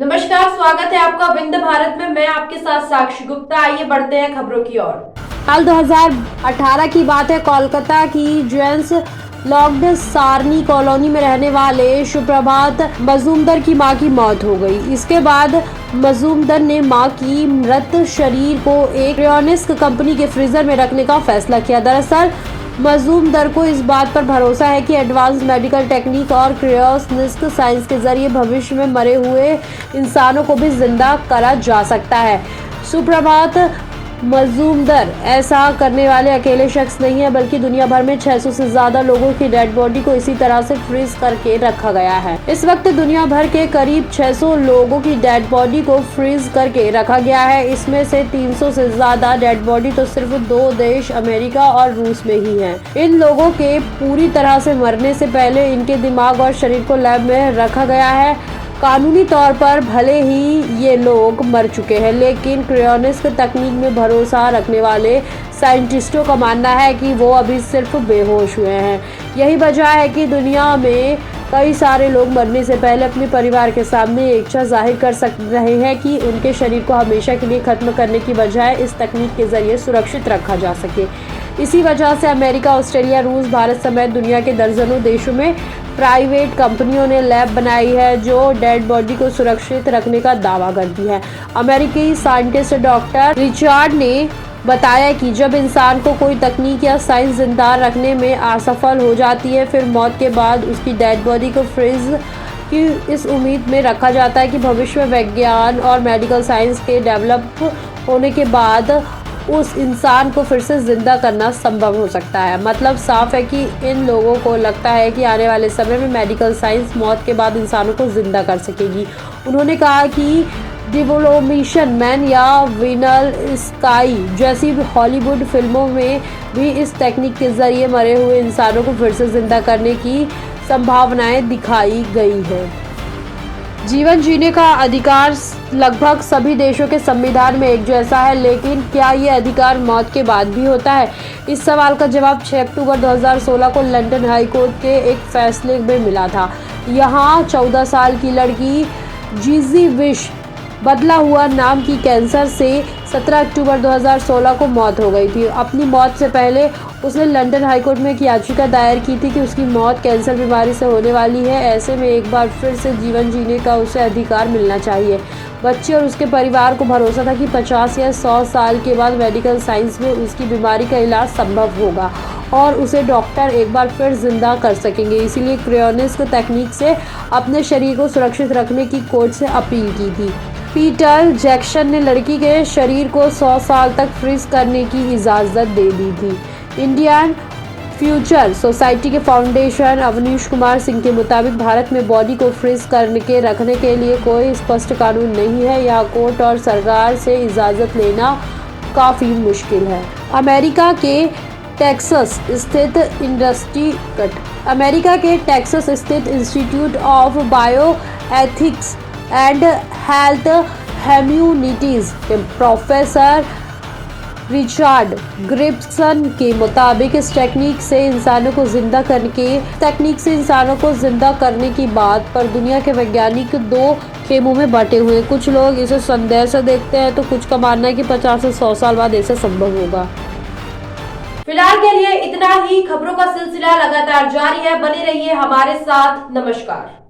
नमस्कार, स्वागत है आपका विंध्य भारत में। मैं आपके साथ साक्षी गुप्ता। आइए बढ़ते हैं खबरों की ओर। साल 2018 की बात है। कोलकाता की जेंट्स लॉक्ड सारनी कॉलोनी में रहने वाले सुप्रभात मजूमदार की मां की मौत हो गई। इसके बाद मजूमदार ने मां की मृत शरीर को एक क्रायोनिक्स कंपनी के फ्रीजर में रखने का फैसला किया। दरअसल मजूमदार को इस बात पर भरोसा है कि एडवांस मेडिकल टेक्निक और क्रायोनिक्स साइंस के जरिए भविष्य में मरे हुए इंसानों को भी जिंदा करा जा सकता है। सुप्रभात मजूमदार ऐसा करने वाले अकेले शख्स नहीं है, बल्कि दुनिया भर में 600 से ज्यादा लोगों की डेड बॉडी को इसी तरह से फ्रीज करके रखा गया है। इस वक्त दुनिया भर के करीब 600 लोगों की डेड बॉडी को फ्रीज करके रखा गया है। इसमें से 300 से ज्यादा डेड बॉडी तो सिर्फ 2 देश अमेरिका और रूस में ही है। इन लोगों के पूरी तरह से मरने से पहले इनके दिमाग और शरीर को लैब में रखा गया है। कानूनी तौर पर भले ही ये लोग मर चुके हैं, लेकिन क्रायोनिक्स तकनीक में भरोसा रखने वाले साइंटिस्टों का मानना है कि वो अभी सिर्फ बेहोश हुए हैं। यही वजह है कि दुनिया में कई सारे लोग मरने से पहले अपने परिवार के सामने इच्छा जाहिर कर रहे हैं कि उनके शरीर को हमेशा के लिए खत्म करने की बजाय इस तकनीक के जरिए सुरक्षित रखा जा सके। इसी वजह से अमेरिका, ऑस्ट्रेलिया, रूस, भारत समेत दुनिया के दर्जनों देशों में प्राइवेट कंपनियों ने लैब बनाई है जो डेड बॉडी को सुरक्षित रखने का दावा करती है। अमेरिकी साइंटिस्ट डॉक्टर रिचर्ड ने बताया कि जब इंसान को कोई तकनीक या साइंस जिंदा रखने में असफल हो जाती है, फिर मौत के बाद उसकी डेड बॉडी को फ्रीज की इस उम्मीद में रखा जाता है कि भविष्य में विज्ञान और मेडिकल साइंस के डेवलप होने के बाद उस इंसान को फिर से जिंदा करना संभव हो सकता है। मतलब साफ है कि इन लोगों को लगता है कि आने वाले समय में मेडिकल साइंस मौत के बाद इंसानों को जिंदा कर सकेगी। उन्होंने कहा कि डिवोलोमिशन मैन या विनल स्काई जैसी हॉलीवुड फिल्मों में भी इस टेक्निक के जरिए मरे हुए इंसानों को फिर से जिंदा करने की संभावनाएं दिखाई गई है। जीवन जीने का अधिकार लगभग सभी देशों के संविधान में एक जैसा है, लेकिन क्या ये अधिकार मौत के बाद भी होता है? इस सवाल का जवाब 6 अक्टूबर 2016 को लंदन हाई कोर्ट के एक फैसले में मिला था। यहाँ 14 साल की लड़की जीजी विश बदला हुआ नाम की कैंसर से 17 अक्टूबर 2016 को मौत हो गई थी। अपनी मौत से पहले उसने लंदन हाईकोर्ट में एक याचिका दायर की थी कि उसकी मौत कैंसर बीमारी से होने वाली है। ऐसे में एक बार फिर से जीवन जीने का उसे अधिकार मिलना चाहिए। बच्चे और उसके परिवार को भरोसा था कि 50 या 100 साल के बाद मेडिकल साइंस में उसकी बीमारी का इलाज संभव होगा और उसे डॉक्टर एक बार फिर जिंदा कर सकेंगे। इसीलिए क्रायोनिक्स तकनीक से अपने शरीर को सुरक्षित रखने की कोर्ट से अपील की थी। पीटर जैक्सन ने लड़की के शरीर को 100 साल तक फ्रीज करने की इजाज़त दे दी थी। इंडियन फ्यूचर सोसाइटी के फाउंडेशन अवनीश कुमार सिंह के मुताबिक भारत में बॉडी को फ्रीज करके रखने के लिए कोई स्पष्ट कानून नहीं है। यहाँ कोर्ट और सरकार से इजाज़त लेना काफ़ी मुश्किल है। अमेरिका के टेक्सास स्थित institute of bioethics and health humanities के प्रोफेसर रिचर्ड ग्रिप्सन के मुताबिक इस तकनीक से इंसानों को जिंदा करने की बात पर दुनिया के वैज्ञानिक 2 खेमों में बंटे हुए हैं। कुछ लोग इसे संदेह से देखते हैं तो कुछ का मानना है कि 50 से 100 साल बाद ऐसा संभव होगा। फिलहाल के लिए इतना ही। खबरों का सिलसिला लगातार जारी है, बने रहिए हमारे साथ। नमस्कार।